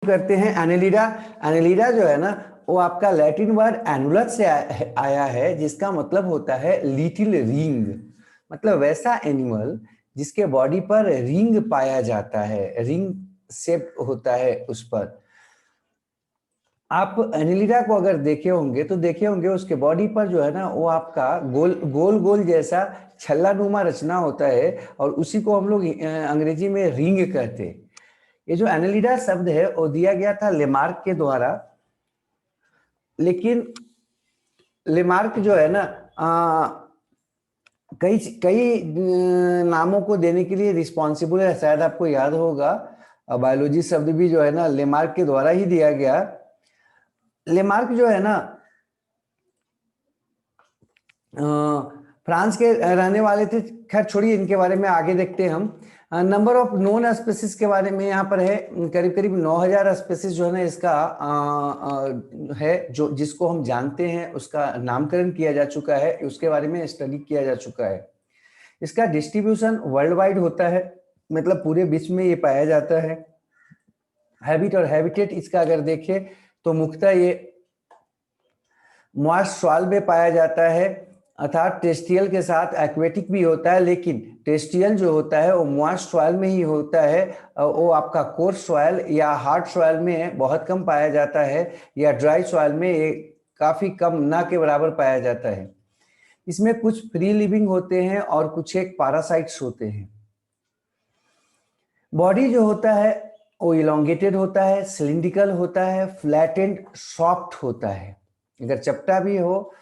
करते हैं Annelida. Annelida जो है ना वो आपका लैटिन वर्ड एनुलस से आया है, जिसका मतलब होता है लिटिल रिंग। मतलब वैसा एनिमल जिसके बॉडी पर रिंग पाया जाता है, रिंग शेप होता है उस पर। आप एनेलिडा को अगर देखे होंगे तो देखे होंगे उसके बॉडी पर जो है ना वो आपका गोल गोल गोल जैसा छल्लानुमा रचना होता है, और उसी को हम लोग अंग्रेजी में रिंग कहते हैं। ये जो एनेलिडा शब्द है वो दिया गया था लेमार्क के द्वारा, लेकिन लेमार्क जो है ना कई कई नामों को देने के लिए रिस्पॉन्सिबल है। शायद आपको याद होगा बायोलॉजी शब्द भी जो है ना लेमार्क के द्वारा ही दिया गया। लेमार्क जो है ना फ्रांस के रहने वाले थे। खैर छोड़िए, इनके बारे में आगे देखते हैं हम। नंबर ऑफ नोन स्पीसीज के बारे में यहाँ पर है, करीब करीब 9000 स्पीसीज जो है ना इसका है, जो जिसको हम जानते हैं उसका नामकरण किया जा चुका है, उसके बारे में स्टडी किया जा चुका है। इसका डिस्ट्रीब्यूशन वर्ल्ड वाइड होता है, मतलब पूरे विश्व में ये पाया जाता है। हैबिट और हैबिटेट इसका अगर देखें तो मुख्यतः ये मॉइस्ट सॉइल में पाया जाता है, अर्थात टेस्टियल के साथ एक्वेटिक भी होता है, लेकिन टेस्टियल जो होता है वो मॉइस्ट सॉइल में ही होता है। वो आपका कोर्स सॉइल या हार्ड सॉइल में बहुत कम पाया जाता है, या ड्राई सॉइल में ये काफी कम, ना के बराबर पाया जाता है। इसमें कुछ फ्री लिविंग होते हैं और कुछ एक पैरासाइट्स होते हैं। बॉडी जो होता है वो इलोंगेटेड होता है, सिलिंड्रिकल होता है, फ्लैट एंड सॉफ्ट होता है। अगर चपटा भी हो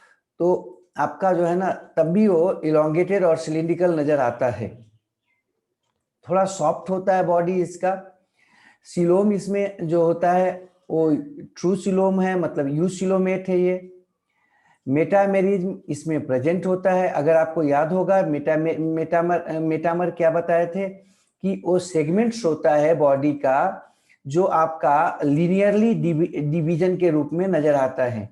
तो आपका जो है ना तब भी वो इलोंगेटेड और सिलिंड्रिकल नजर आता है। थोड़ा सॉफ्ट होता है बॉडी इसका। सिलोम इसमें जो होता है वो ट्रू सिलोम है, मतलब यू सिलोमेट है ये। मेटामेरिज्म इसमें प्रेजेंट होता है। अगर आपको याद होगा मेटामर क्या बताए थे कि वो सेगमेंट्स होता है बॉडी का जो आपका लीनियरली डिवीजन के रूप में नजर आता है।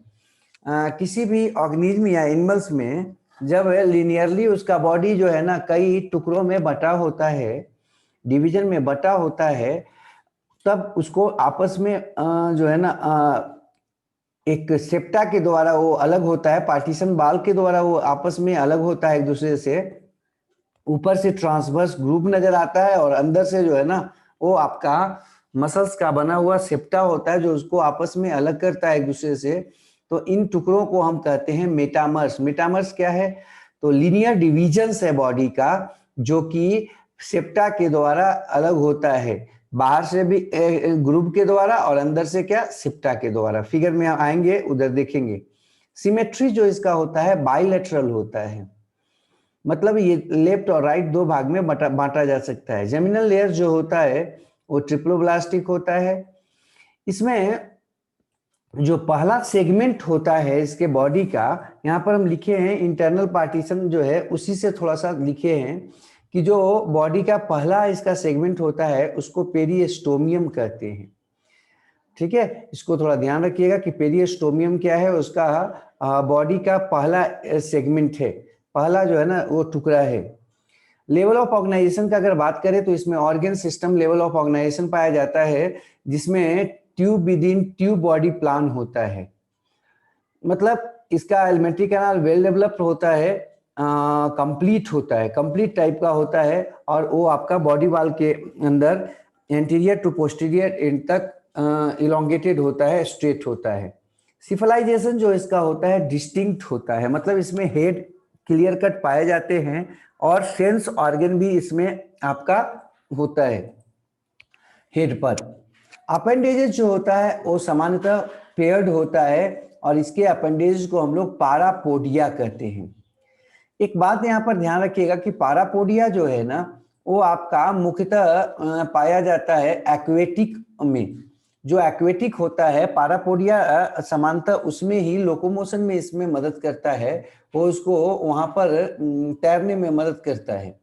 किसी भी ऑर्गेनिज्म या एनिमल्स में जब लीनियरली उसका बॉडी जो है ना कई टुकड़ों में बटा होता है, डिवीजन में बटा होता है, तब उसको आपस में जो है ना एक सेप्टा के द्वारा वो अलग होता है, पार्टीशन बाल के द्वारा वो आपस में अलग होता है एक दूसरे से। ऊपर से ट्रांसवर्स ग्रुप नजर आता है और अंदर से जो है ना वो आपका मसल्स का बना हुआ सेप्टा होता है जो उसको आपस में अलग करता है एक दूसरे से। तो इन टुकड़ों को हम कहते हैं मेटामर्स। मेटामर्स क्या है? तो लीनियर डिविजन्स है बॉडी का, जो कि सेप्टा के द्वारा अलग होता है, बाहर से भी ग्रुप के द्वारा और अंदर से क्या, सेप्टा के द्वारा। फिगर में आएंगे उधर देखेंगे। सिमेट्री जो इसका होता है बाइलेटरल होता है, मतलब ये लेफ्ट और राइट दो भाग में बांटा जा सकता है। जेमिनल लेयर जो होता है वो ट्रिप्लोब्लास्टिक होता है। इसमें जो पहला सेगमेंट होता है इसके बॉडी का, यहाँ पर हम लिखे हैं इंटरनल पार्टीशन जो है उसी से थोड़ा सा लिखे हैं कि जो बॉडी का पहला इसका सेगमेंट होता है उसको पेरिस्टोमियम कहते हैं। ठीक है, इसको थोड़ा ध्यान रखिएगा कि पेरिस्टोमियम क्या है, उसका बॉडी का पहला सेगमेंट है, पहला जो है ना वो टुकड़ा है। लेवल ऑफ ऑर्गेनाइजेशन का अगर बात करें तो इसमें organ system level of organisation पाया जाता है, जिसमें tube within tube body plan होता है। मतलब इसका एलिमेंट्री कैनाल वेल डेवलप्ड होता है, कंप्लीट होता है, कंप्लीट टाइप का होता है, और वो आपका बॉडी वाल के अंदर एंटीरियर टू पोस्टीरियर एंड तक इलोंगेटेड होता है, स्ट्रेट होता है। सिफलाइजेशन जो इसका होता है डिस्टिंक्ट होता है, मतलब इसमें हेड क्लियर कट पाए जाते हैं और सेंस ऑर्गन भी इसमें आपका होता है हेड पर। अपेंडेजेस जो होता है वो सामान्यतः पेयर्ड होता है और इसके अपेंडेजेस को हम लोग पारापोडिया कहते हैं। एक बात यहाँ पर ध्यान रखिएगा कि पारापोडिया जो है ना वो आपका मुख्यतः पाया जाता है एक्वेटिक में। जो एक्वेटिक होता है पारापोडिया समानतः उसमें ही लोकोमोशन में इसमें मदद करता है, वो उसको वहां पर तैरने में मदद करता है।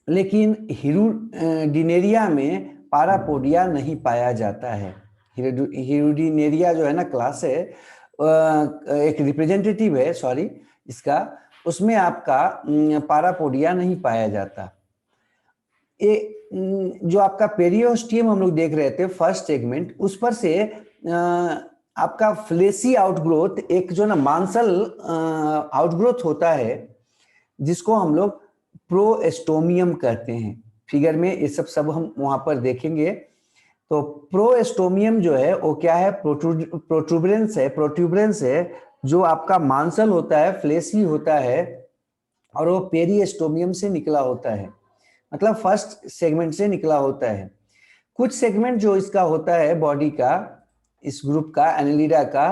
लेकिन हिरुडिनेरिया में पारापोडिया नहीं पाया जाता है। हिरुडिनेरिया जो है ना क्लास है, एक रिप्रेजेंटेटिव है सॉरी इसका, उसमें आपका पारापोडिया नहीं पाया जाता। जो आपका पेरियोस्टियम हम लोग देख रहे थे फर्स्ट सेगमेंट, उस पर से आपका फ्लेसी आउटग्रोथ, एक जो ना मांसल आउटग्रोथ होता है जिसको हम लोग प्रोएस्टोमियम कहते हैं। फिगर में ये सब हम वहां पर देखेंगे। तो प्रोएस्टोमियम जो है वो क्या है, प्रोट्यूबरेंस है जो आपका मांसल होता है, फ्लेसी होता है, और वो पेरिएस्टोमियम से निकला होता है, मतलब फर्स्ट सेगमेंट से निकला होता है। कुछ सेगमेंट जो इसका होता है बॉडी का, इस ग्रुप का, एनेलिडा का,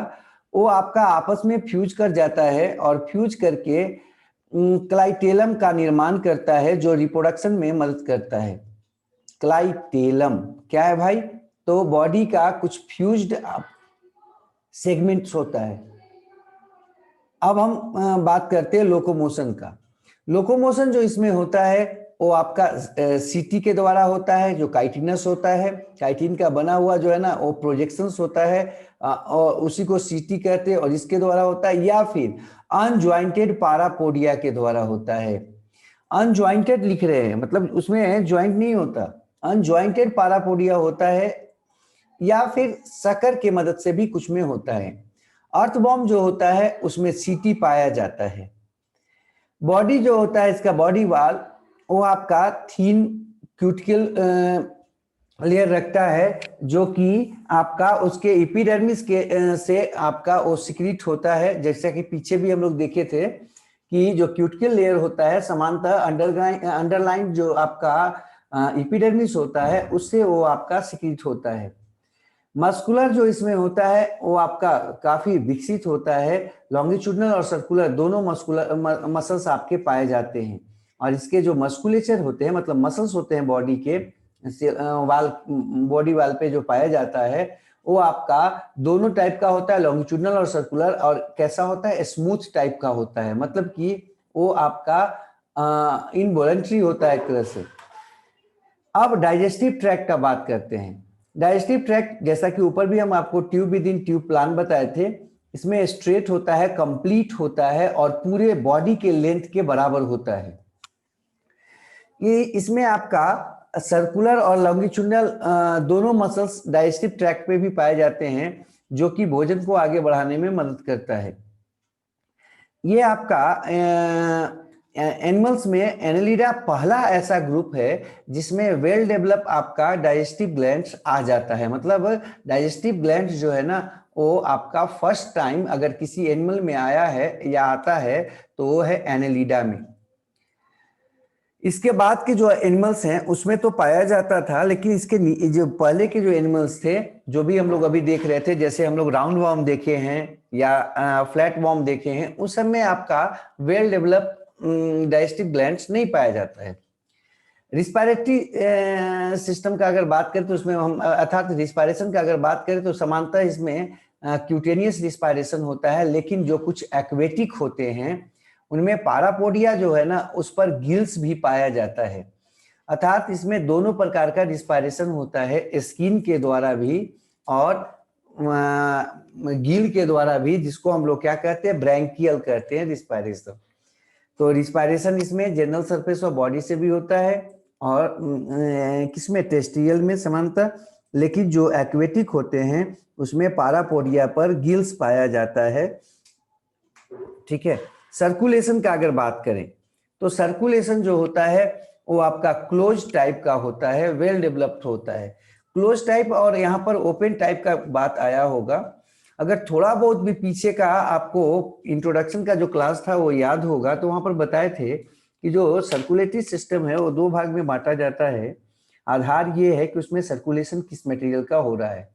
वो आपका आपस में फ्यूज कर जाता है और फ्यूज करके क्लाइटेलम का निर्माण करता है जो रिप्रोडक्शन में मदद करता है। क्लाइटेलम क्या है भाई? तो बॉडी का कुछ फ्यूज्ड सेगमेंट्स होता है। अब हम बात करते हैं लोकोमोशन का। लोकोमोशन जो इसमें होता है वो आपका सीटी के द्वारा होता है, जो काइटिनस होता है, काइटिन का बना हुआ जो है ना वो प्रोजेक्शंस होता है, और उसी को सीटी कहते हैं, और इसके द्वारा होता है, या फिर अनज्वाइंटेड पारापोडिया के द्वारा होता है। अनज्वाइंटेड लिख रहे हैं मतलब उसमें ज्वाइंट नहीं होता, अनज्वाइंटेड पारापोडिया होता है, या फिर सकर के मदद से भी कुछ में होता है। अर्थवॉर्म जो होता है उसमें सीटी पाया जाता है। बॉडी जो होता है इसका बॉडी वाल, वो आपका थीन क्यूटिकल लेयर रखता है, जो कि आपका उसके एपिडर्मिस के से आपका वो सिक्रीट होता है। जैसा कि पीछे भी हम लोग देखे थे कि जो क्यूटिकल लेयर होता है समांतर अंडरलाइन जो आपका एपिडर्मिस होता है उससे वो आपका सिक्रीट होता है। मस्कुलर जो इसमें होता है वो आपका काफी विकसित होता है, लॉन्गिट्यूडनल और सर्कुलर दोनों मसल्स आपके पाए जाते हैं। और इसके जो मस्कुलेचर होते हैं, मतलब मसल्स होते हैं बॉडी के वाल, बॉडी वाल पे जो पाया जाता है वो आपका दोनों टाइप का होता है, लॉन्गिट्यूडनल और सर्कुलर। और कैसा होता है? स्मूथ टाइप का होता है, मतलब कि वो आपका इनवॉलंटरी होता है एक तरह से। अब डाइजेस्टिव ट्रैक्ट का बात करते हैं। डाइजेस्टिव ट्रैक्ट जैसा कि ऊपर भी हम आपको tube within tube plan बताए थे, इसमें स्ट्रेट होता है, कंप्लीट होता है और पूरे बॉडी के लेंथ के बराबर होता है। ये इसमें आपका सर्कुलर और लॉन्गिट्यूडनल दोनों मसल्स डाइजेस्टिव ट्रैक्ट पे भी पाए जाते हैं, जो कि भोजन को आगे बढ़ाने में मदद करता है। ये आपका एनिमल्स में एनेलिडा पहला ऐसा ग्रुप है जिसमें वेल डेवलप आपका डाइजेस्टिव ग्लैंड्स आ जाता है। मतलब डाइजेस्टिव ग्लैंड्स जो है ना वो आपका फर्स्ट टाइम अगर किसी एनिमल में आया है या आता है तो वो है एनेलिडा में। इसके बाद के जो एनिमल्स हैं उसमें तो पाया जाता था, लेकिन इसके जो पहले के जो एनिमल्स थे जो भी हम लोग अभी देख रहे थे, जैसे हम लोग राउंड वॉर्म देखे हैं या फ्लैट वॉर्म देखे हैं, उस सब में आपका वेल डेवलप डाइजेस्टिव ग्लैंड्स नहीं पाया जाता है। रिस्पायरेटरी सिस्टम का अगर बात करें तो उसमें हम अर्थात रिस्पायरेशन का अगर बात करें तो समानता इसमें क्यूटेनियस रिस्पायरेशन होता है, लेकिन जो कुछ एक्वेटिक होते हैं उनमें पारापोडिया जो है ना उस पर गिल्स भी पाया जाता है। अर्थात इसमें दोनों प्रकार का रिस्पायरेशन होता है, स्किन के द्वारा भी और गिल के द्वारा भी, जिसको हम लोग क्या कहते हैं, ब्रैंकियल कहते हैं रिस्पायरेशन। तो रिस्पायरेशन इसमें जनरल सरफेस ऑफ बॉडी से भी होता है और किसमें, टेस्टियल में समानता, लेकिन जो एक्वेटिक होते हैं उसमें पारापोडिया पर गिल्स पाया जाता है। ठीक है। सर्कुलेशन का अगर बात करें तो सर्कुलेशन जो होता है वो आपका क्लोज टाइप का होता है, वेल डेवलप्ड होता है। क्लोज टाइप और यहाँ पर ओपन टाइप का बात आया होगा। अगर थोड़ा बहुत भी पीछे का आपको इंट्रोडक्शन का जो क्लास था वो याद होगा तो वहां पर बताए थे कि जो सर्कुलेटरी सिस्टम है वो दो भाग में बांटा जाता है। आधार ये है कि उसमें सर्कुलेशन किस मटेरियल का हो रहा है,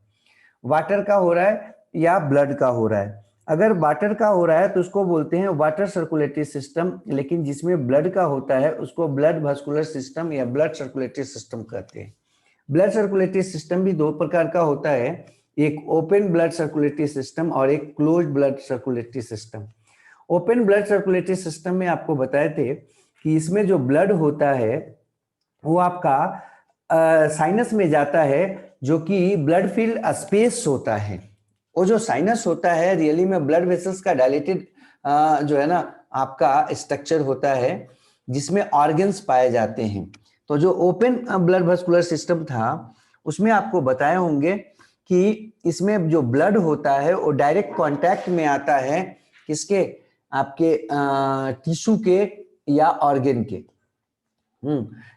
वाटर का हो रहा है या ब्लड का हो रहा है। अगर वाटर का हो रहा है तो उसको बोलते हैं वाटर सर्कुलेटरी सिस्टम, लेकिन जिसमें ब्लड का होता है उसको ब्लड वास्कुलर सिस्टम या ब्लड सर्कुलेटरी सिस्टम कहते हैं। ब्लड सर्कुलेटरी सिस्टम भी दो प्रकार का होता है, एक ओपन ब्लड सर्कुलेटरी सिस्टम और एक close blood circulatory system. Open blood circulatory system में आपको बताए थे कि इसमें जो ब्लड होता है वो आपका साइनस में जाता है, जो कि ब्लड फील्ड स्पेस होता है। वो जो साइनस होता है रियली में ब्लड वेसल्स का डायलेटेड जो है ना आपका स्ट्रक्चर होता है जिसमें ऑर्गन्स पाए जाते हैं। तो जो ओपन ब्लड वेस्कुलर सिस्टम था उसमें आपको बताए होंगे कि इसमें जो ब्लड होता है वो डायरेक्ट कांटेक्ट में आता है किसके, आपके टिश्यू के या ऑर्गन के।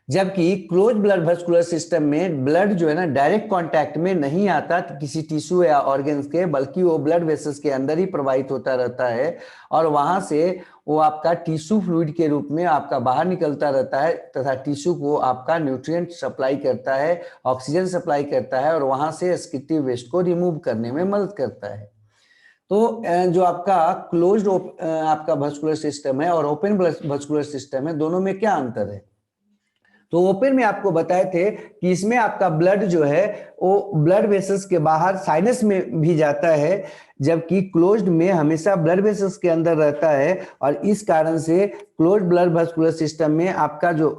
जबकि क्लोज ब्लड वेस्कुलर सिस्टम में ब्लड जो है ना डायरेक्ट कांटेक्ट में नहीं आता किसी टिश्यू या ऑर्गन्स के, बल्कि वो ब्लड वेसल्स के अंदर ही प्रवाहित होता रहता है और वहां से वो आपका टिश्यू फ्लूइड के रूप में आपका बाहर निकलता रहता है तथा टिश्यू को आपका न्यूट्रिएंट सप्लाई करता है, ऑक्सीजन सप्लाई करता है और वहां से एक्सक्रीटिव वेस्ट को रिमूव करने में मदद करता है। तो जो आपका क्लोज्ड आपका वेस्कुलर सिस्टम है और ओपन वेस्कुलर सिस्टम है, दोनों में क्या अंतर है? तो ओपन में आपको बताए थे कि इसमें आपका ब्लड जो है वो ब्लड वेसल्स के बाहर साइनस में भी जाता है, जबकि क्लोज्ड में हमेशा ब्लड वेसल्स के अंदर रहता है। और इस कारण से क्लोज्ड ब्लड वेस्कुलर सिस्टम में आपका जो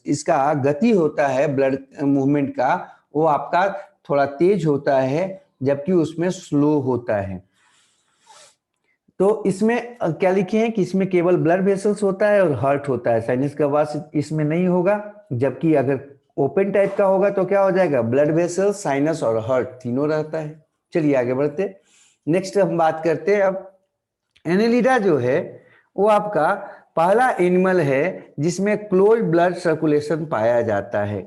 इसका गति होता है ब्लड मूवमेंट का, वो आपका थोड़ा तेज होता है जबकि उसमें स्लो होता है। तो इसमें क्या लिखे हैं कि इसमें केवल ब्लड वेसल्स होता है और हार्ट होता है, साइनस का वास इसमें नहीं होगा। जबकि अगर ओपन टाइप का होगा तो क्या हो जाएगा, ब्लड वेसल्स, साइनस और हार्ट तीनों रहता है। चलिए आगे बढ़ते, नेक्स्ट हम बात करते हैं। अब एनेलिडा जो है वो आपका पहला एनिमल है जिसमें क्लोज ब्लड सर्कुलेशन पाया जाता है,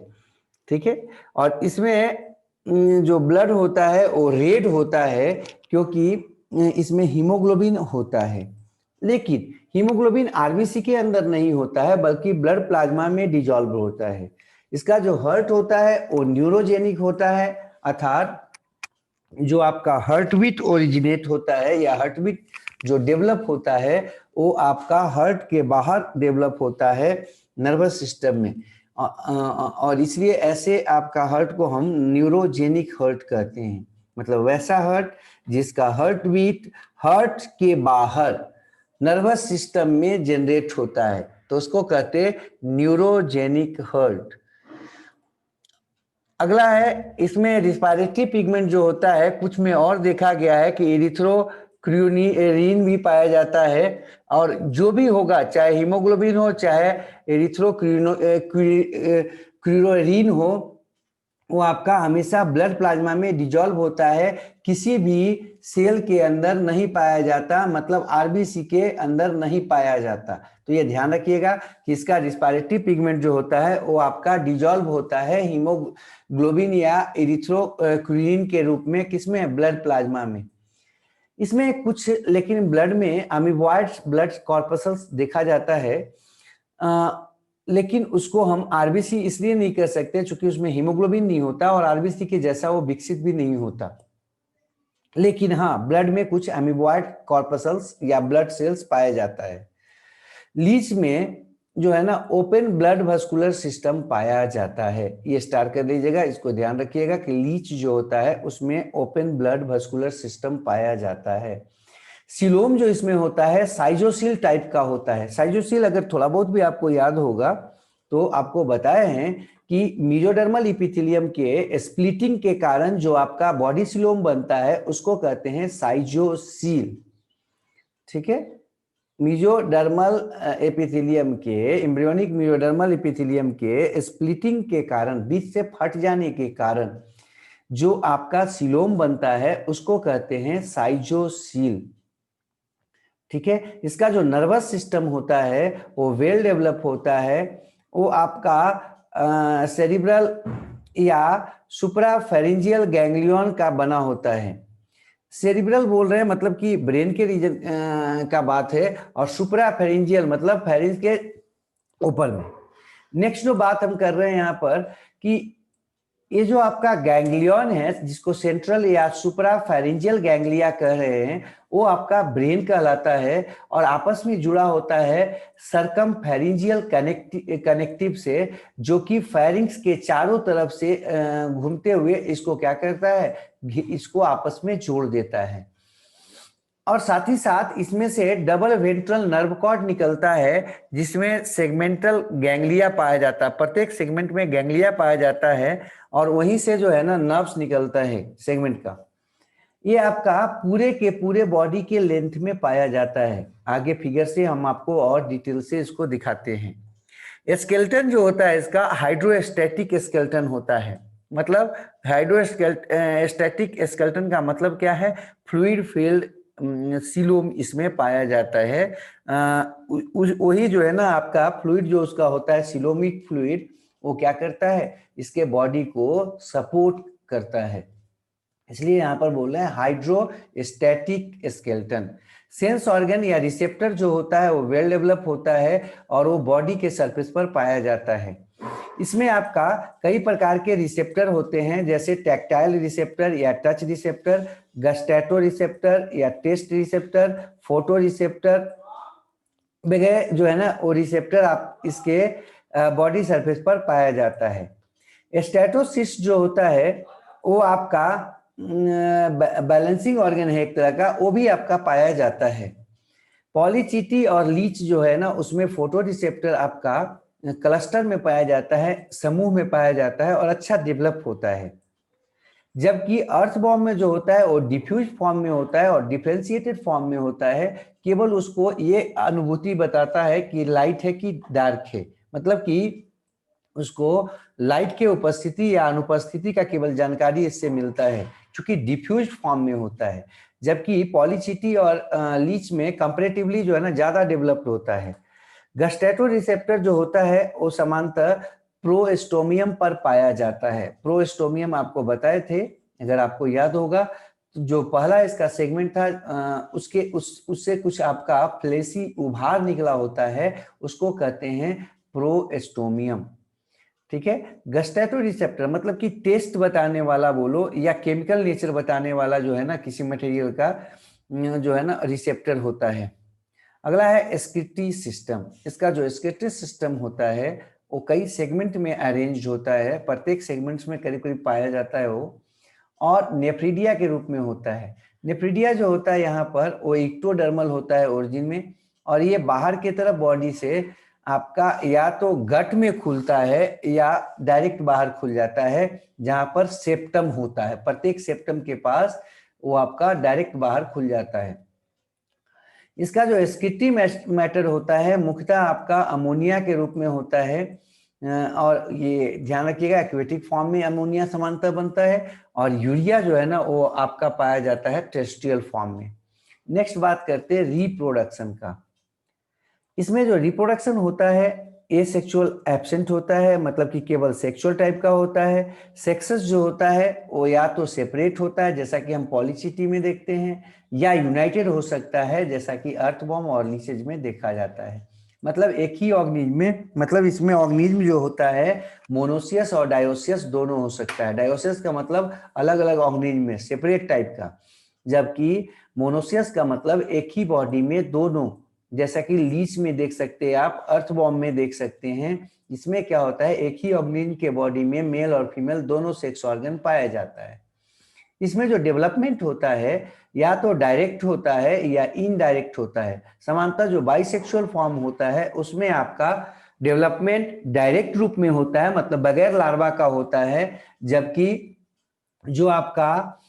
ठीक है। और इसमें जो ब्लड होता है वो रेड होता है क्योंकि इसमें हीमोग्लोबिन होता है। लेकिन हीमोग्लोबिन आरबीसी के अंदर नहीं होता है बल्कि ब्लड प्लाज्मा में डिजॉल्व होता है। इसका जो हार्ट होता है वो न्यूरोजेनिक होता है, अर्थात जो आपका हार्ट बीट ओरिजिनेट होता है या हार्ट बीट जो डेवलप होता है वो आपका हार्ट के बाहर डेवलप होता है नर्वस सिस्टम में। और इसलिए ऐसे आपका हार्ट को हम न्यूरोजेनिक हार्ट कहते हैं, मतलब वैसा हार्ट जिसका हार्ट बीट हार्ट के बाहर नर्वस सिस्टम में जनरेट होता है, तो उसको कहते हैं न्यूरोजेनिक हार्ट। अगला है, इसमें रिस्पायरेटरी पिगमेंट जो होता है कुछ में और देखा गया है कि एरिथ्रोक्रियोनिन भी पाया जाता है। और जो भी होगा, चाहे हीमोग्लोबिन हो चाहे एरिथ्रोक्रियोनिन हो, वो आपका हमेशा ब्लड प्लाज्मा में डिजॉल्व होता है, किसी भी सेल के अंदर नहीं पाया जाता, मतलब आरबीसी के अंदर नहीं पाया जाता। तो ये ध्यान रखिएगा कि इसका रिस्पायरेटरी पिगमेंट जो होता है वो आपका डिजॉल्व होता है हीमोग्लोबिन या एरिथ्रोक्रियोनिन के रूप में, किसमें, ब्लड प्लाज्मा में। इसमें कुछ लेकिन ब्लड में अमीबॉइड ब्लड कॉर्पसल्स देखा जाता है, लेकिन उसको हम आरबीसी इसलिए नहीं कर सकते क्योंकि उसमें हीमोग्लोबिन नहीं होता और आरबीसी के जैसा वो विकसित भी नहीं होता। लेकिन हाँ, ब्लड में कुछ अमीबॉइड कॉर्पसल्स या ब्लड सेल्स पाया जाता है। लीच में जो है ना ओपन ब्लड वेस्कुलर सिस्टम पाया जाता है, ये स्टार कर दीजिएगा, इसको ध्यान रखिएगा कि लीच जो होता है उसमें ओपन ब्लड वेस्कुलर सिस्टम पाया जाता है। सिलोम जो इसमें होता है साइजोसील टाइप का होता है। साइजोसील अगर थोड़ा बहुत भी आपको याद होगा तो आपको बताए हैं कि मेसोडर्मल एपिथेलियम के स्प्लिटिंग के कारण जो आपका बॉडी सिलोम बनता है उसको कहते हैं साइजोसील, ठीक है। मेसोडर्मल एपिथेलियम के, एम्ब्रियोनिक मेसोडर्मल एपिथेलियम के स्प्लिटिंग के कारण, बीच से फट जाने के कारण जो आपका सिलोम बनता है उसको कहते हैं साइजोसील, ठीक है। इसका जो नर्वस सिस्टम होता है वो वेल डेवलप होता है, वो आपका सेरिब्रल या सुप्राफेरेंजियल गैंग्लियन का बना होता है। सेरिब्रल बोल रहे हैं मतलब कि ब्रेन के रीजन का बात है, और सुप्राफेरेंजियल मतलब फेरेंज के ऊपर में। नेक्स्ट जो बात हम कर रहे हैं यहाँ पर कि ये जो आपका गैंग्लियन है जिसको सेंट्रल या सुप्राफेरेंजियल गैंग्लिया कह रहे हैं, वो आपका ब्रेन कहलाता है और आपस में जुड़ा होता है सरकमफेरेंजियल कनेक्टिव से, जो कि फेरिंग्स के चारों तरफ से घूमते हुए इसको क्या करता है, इसको आपस में जोड़ देता है। और साथ ही साथ इसमें से डबल वेंट्रल नर्व कॉर्ड निकलता है जिसमें सेगमेंटल गैंग्लिया पाया जाता है, प्रत्येक सेगमेंट में गैंग्लिया पाया जाता है और वहीं से जो है ना नर्व्स निकलता है सेगमेंट का। ये आपका पूरे के पूरे बॉडी के लेंथ में पाया जाता है। आगे फिगर से हम आपको और डिटेल से इसको दिखाते हैं। स्केलेटन जो होता है इसका हाइड्रोस्टैटिक स्केलेटन होता है। मतलब हाइड्रोस्टैटिक स्केलेटन का मतलब क्या है? फ्लूइड फील्ड सीलोम इसमें पाया जाता है। वही जो है ना आपका फ्लूइड जो उसका होता है सीलोमिक फ्लूइड, वो क्या करता है? इसके बॉडी को सपोर्ट करता है, इसलिए यहाँ पर बोल रहे हैं हाइड्रोस्टैटिक स्केलेटन। सेंस ऑर्गन या रिसेप्टर जो होता है वो वेल डेवलप होता है और वो बॉडी के सरफेस पर पाया जाता है। इसमें आपका कई प्रकार के रिसेप्टर होते हैं, जैसे टैक्टाइल रिसेप्टर या टच रिसेप्टर, गस्टैटो रिसेप्टर या टेस्ट रिसेप्टर, फोटो रिसेप्टर वगैरह जो है ना वो रिसेप्टर आप इसके बॉडी सरफेस पर पाया जाता है। स्टैटोसिस्ट जो होता है वो आपका बैलेंसिंग ऑर्गन है एक तरह का, वो भी आपका पाया जाता है। पॉलीचिटी और लीच जो है ना उसमें फोटो रिसेप्टर आपका क्लस्टर में पाया जाता है, समूह में पाया जाता है और अच्छा डेवलप होता है। जबकि अर्थवॉर्म में जो होता है वो डिफ्यूज फॉर्म में होता है और डिफरेंशिएटेड फॉर्म में होता है। केवल उसको ये अनुभूति बताता है कि लाइट है कि डार्क है, मतलब कि उसको लाइट के उपस्थिति या अनुपस्थिति का केवल जानकारी इससे मिलता है, क्योंकि डिफ्यूज फॉर्म में होता है। जबकि पॉलीचिटी और लीच में कंपैरेटिवली जो है ना ज्यादा डेवलप्ड होता है। गस्टैटो रिसेप्टर जो होता है वो समांतर प्रोस्टोमियम पर पाया जाता है। प्रोस्टोमियम आपको बताए थे, अगर आपको याद होगा, तो जो पहला इसका सेगमेंट था उससे कुछ आपका फ्लेसी उभार निकला होता है, उसको कहते हैं प्रोस्टोमियम। ठीक है। गस्टैटो रिसेप्टर मतलब कि टेस्ट बताने वाला बोलो या केमिकल नेचर बताने वाला जो है ना किसी मटेरियल का जो है ना रिसेप्टर होता है। अगला है एक्सक्रीटरी सिस्टम। इसका जो एक्सक्रीटरी सिस्टम होता है वो कई सेगमेंट में अरेंज होता है, प्रत्येक सेगमेंट्स में करीब करीब पाया जाता है वो, और नेफ्रीडिया के रूप में होता है। नेफ्रीडिया जो होता है यहाँ पर वो इक्टोडर्मल होता है ओरिजिन में, और ये बाहर की तरफ बॉडी से आपका या तो गट में खुलता है या डायरेक्ट बाहर खुल जाता है, जहां पर सेप्टम होता है। प्रत्येक सेप्टम के पास वो आपका डायरेक्ट बाहर खुल जाता है। इसका जो एक्सक्रीटरी मैटर होता है मुख्यतः आपका अमोनिया के रूप में होता है, और ये ध्यान रखिएगा एक्वेटिक फॉर्म में अमोनिया समांतर बनता है, और यूरिया जो है ना वो आपका पाया जाता है टेरेस्ट्रियल फॉर्म में। नेक्स्ट बात करते हैं रिप्रोडक्शन का। इसमें जो रिप्रोडक्शन होता है एसेक्सुअल एब्सेंट होता है, मतलब कि केवल सेक्सुअल टाइप का होता है। सेक्सेस जो होता है वो या तो सेपरेट होता है जैसा कि हम पॉलीचिटी में देखते हैं, या यूनाइटेड हो सकता है जैसा कि अर्थवॉर्म और लीचेज में देखा जाता है। मतलब एक ही ऑर्गेनिज्म में, मतलब इसमें ऑर्गेनिज्म जो होता है मोनोसियस और डायोसियस दोनों हो सकता है। डायोसियस का मतलब अलग अलग ऑर्गेनिज्म में सेपरेट टाइप का, जबकि मोनोसियस का मतलब एक ही बॉडी में दोनों, जैसा कि लीच में देख सकते हैं आप, अर्थवॉर्म में देख सकते हैं। इसमें क्या होता है एक ही ऑर्गेनिज्म के बॉडी में मेल और फीमेल दोनों सेक्स ऑर्गन पाया जाता है। इसमें जो डेवलपमेंट होता है या तो डायरेक्ट होता है या इनडायरेक्ट होता है। समानता जो बाइसेक्सुअल फॉर्म होता है उसमें आपका डेवलपमेंट डायरेक्ट रूप में होता है, मतलब बगैर लार्वा का होता है। जबकि जो आपका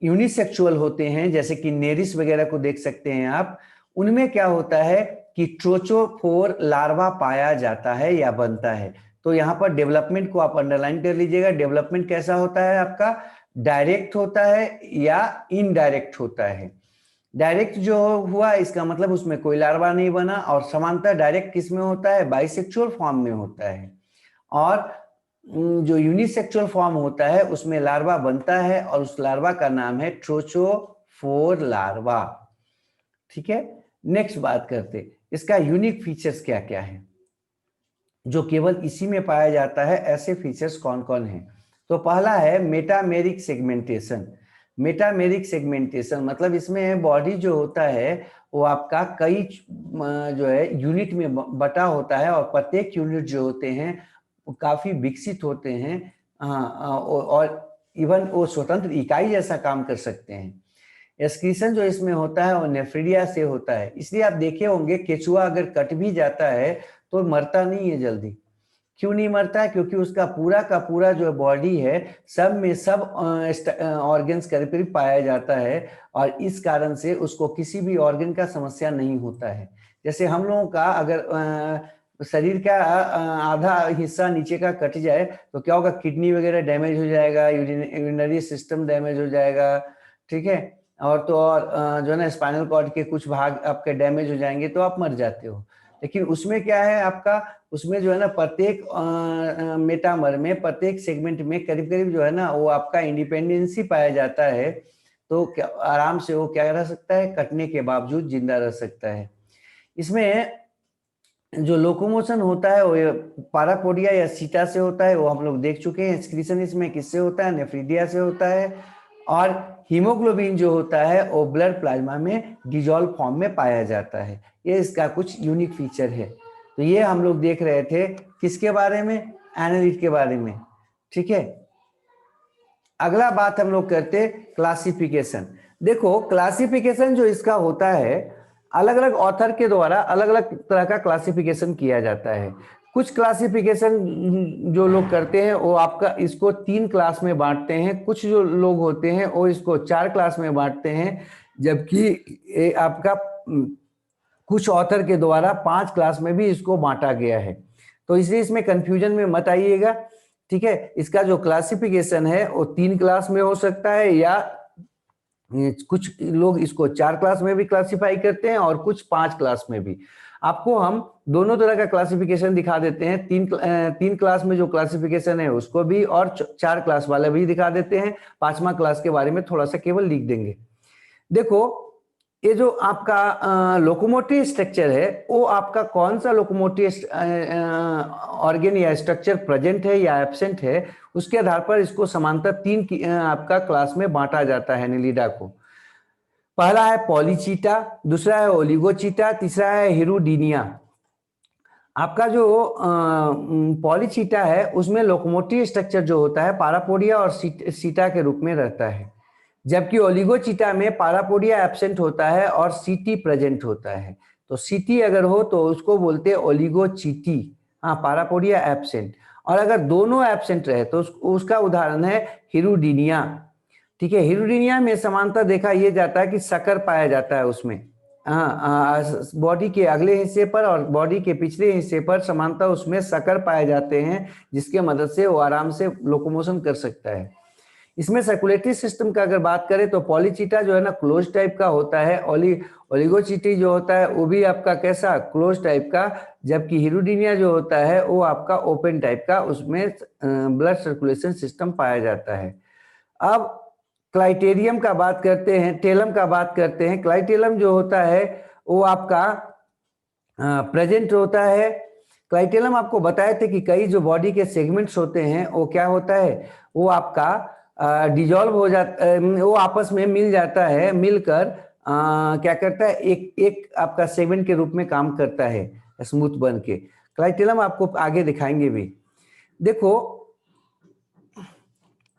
यूनिसेक्सुअल होते हैं जैसे कि नेरिस वगैरह को देख सकते हैं आप, उनमें क्या होता है कि ट्रोचोफोर लार्वा पाया जाता है या बनता है। तो यहाँ पर डेवलपमेंट को आप अंडरलाइन कर लीजिएगा। डेवलपमेंट कैसा होता है आपका, डायरेक्ट होता है या इनडायरेक्ट होता है। डायरेक्ट जो हुआ इसका मतलब उसमें कोई लार्वा नहीं बना, और समांतर डायरेक्ट किस में होता है, बाइसेक्सुअल फॉर्म में होता है। और जो यूनिसेक्सुअल फॉर्म होता है उसमें लार्वा बनता है और उस लार्वा का नाम है ट्रोचोफोर लार्वा। ठीक है। नेक्स्ट बात करते इसका यूनिक फीचर्स क्या क्या है जो केवल इसी में पाया जाता है, ऐसे फीचर्स कौन कौन है। तो पहला है मेटामेरिक सेगमेंटेशन। मेटामेरिक सेगमेंटेशन मतलब इसमें बॉडी जो होता है वो आपका कई जो है यूनिट में बटा होता है, और प्रत्येक यूनिट जो होते हैं वो काफी विकसित होते हैं। और इवन वो स्वतंत्र इकाई जैसा काम कर सकते हैं। एक्सक्रीशन जो इसमें होता है वो नेफ्रीडिया से होता है, इसलिए आप देखे होंगे केचुआ अगर कट भी जाता है तो मरता नहीं है जल्दी। क्यों नहीं मरता है, क्योंकि उसका पूरा का पूरा जो बॉडी है सब में सब ऑर्गन्स करीब करीब पाया जाता है, और इस कारण से उसको किसी भी ऑर्गन का समस्या नहीं होता है। जैसे हम लोगों का अगर शरीर का आधा हिस्सा नीचे का कट जाए तो क्या होगा, किडनी वगैरह डैमेज हो जाएगा, यूरिनरी सिस्टम डैमेज हो जाएगा, ठीक है। और तो और जो है ना स्पाइनल कॉर्ड के कुछ भाग आपके डैमेज हो जाएंगे तो आप मर जाते हो। लेकिन उसमें क्या है आपका, उसमें जो है ना प्रत्येक मेटामर में, प्रत्येक सेगमेंट में करीब करीब जो है ना वो आपका इंडिपेंडेंसी पाया जाता है। तो क्या आराम से वो क्या रह सकता है, कटने के बावजूद जिंदा रह सकता है। इसमें जो लोकोमोशन होता है वो पारापोडिया या सीटा से होता है, वो हम लोग देख चुके हैं। एक्सक्रीशन इसमें किससे होता है, नेफ्रीडिया से होता है। और हीमोग्लोबिन जो होता है वो ब्लड प्लाज्मा में डिजॉल्व फॉर्म में पाया जाता है। ये इसका कुछ यूनिक फीचर है। तो ये हम लोग देख रहे थे किसके बारे में, एनालिट के बारे में, ठीक है। अगला बात हम लोग करते क्लासिफिकेशन। देखो क्लासिफिकेशन जो इसका होता है, अलग अलग ऑथर के द्वारा अलग अलग तरह का क्लासिफिकेशन किया जाता है। कुछ क्लासिफिकेशन जो लोग करते हैं वो आपका इसको 3 क्लास में बांटते हैं, कुछ जो लोग होते हैं वो इसको 4 क्लास में बांटते हैं, जबकि आपका कुछ ऑथर के द्वारा 5 क्लास में भी इसको बांटा गया है। तो इसलिए इसमें कंफ्यूजन में मत आइएगा, ठीक है। इसका जो क्लासिफिकेशन है वो 3 क्लास में हो सकता है, या कुछ लोग इसको 4 क्लास में भी क्लासिफाई करते हैं और कुछ 5 क्लास में भी। आपको हम दोनों तरह का क्लासिफिकेशन दिखा देते हैं। 3 क्लास में जो क्लासिफिकेशन है उसको भी, और 4 क्लास वाला भी दिखा देते हैं। 5वां क्लास के बारे में थोड़ा सा केवल लिख देंगे। देखो ये जो आपका लोकोमोटिव स्ट्रक्चर है वो आपका कौन सा लोकोमोटिव ऑर्गेन या स्ट्रक्चर प्रेजेंट है या एब्सेंट है, उसके आधार पर इसको समांतर 3 आपका क्लास में बांटा जाता है एनेलिडा को। पहला है पॉलीचीटा, दूसरा है ओलिगोचीटा, तीसरा है हिरुडीनिया। आपका जो पॉलीचीटा है उसमें लोकोमोटिव स्ट्रक्चर जो होता है पारापोडिया और सीटा के रूप में रहता है, जबकि ओलिगोचीटा में पारापोडिया एब्सेंट होता है और सीटी प्रेजेंट होता है। तो सीटी अगर हो तो उसको बोलते हैं ओलिगोचीटी, हाँ, पारापोडिया एब्सेंट। और अगर दोनों एब्सेंट रहे तो उसका उदाहरण है हिरुडीनिया, ठीक है। हिरुडीनिया में समानता देखा यह जाता है कि शक्कर पाया जाता है उसमें, हाँ, बॉडी के अगले हिस्से पर और बॉडी के पिछले हिस्से पर समानता उसमें शक्कर पाए जाते हैं, जिसके मदद से वो आराम से लोकोमोशन कर सकता है। इसमें सर्कुलेटरी सिस्टम का अगर बात करें तो पॉलीचीटा जो है ना क्लोज टाइप का होता है, ओलिगोचीटी जो होता है वो भी आपका कैसा, क्लोज टाइप का, जबकि हिरुडीनिया जो होता है वो आपका ओपन टाइप का, उसमें ब्लड सर्कुलेशन सिस्टम पाया जाता है। अब क्लाइटेरियम का बात करते हैं, टेलम का बात करते हैं। क्लाइटेलम जो होता है वो आपका प्रेजेंट होता है। क्लाइटेलम आपको बताए थे कि कई जो बॉडी के सेगमेंट्स होते हैं वो क्या होता है, वो आपका डिजॉल्व हो जाता, वो आपस में मिल जाता है, मिलकर क्या करता है, एक एक आपका सेगमेंट के रूप में काम करता है स्मूथ बन के। क्लाइटेलम आपको आगे दिखाएंगे भी। देखो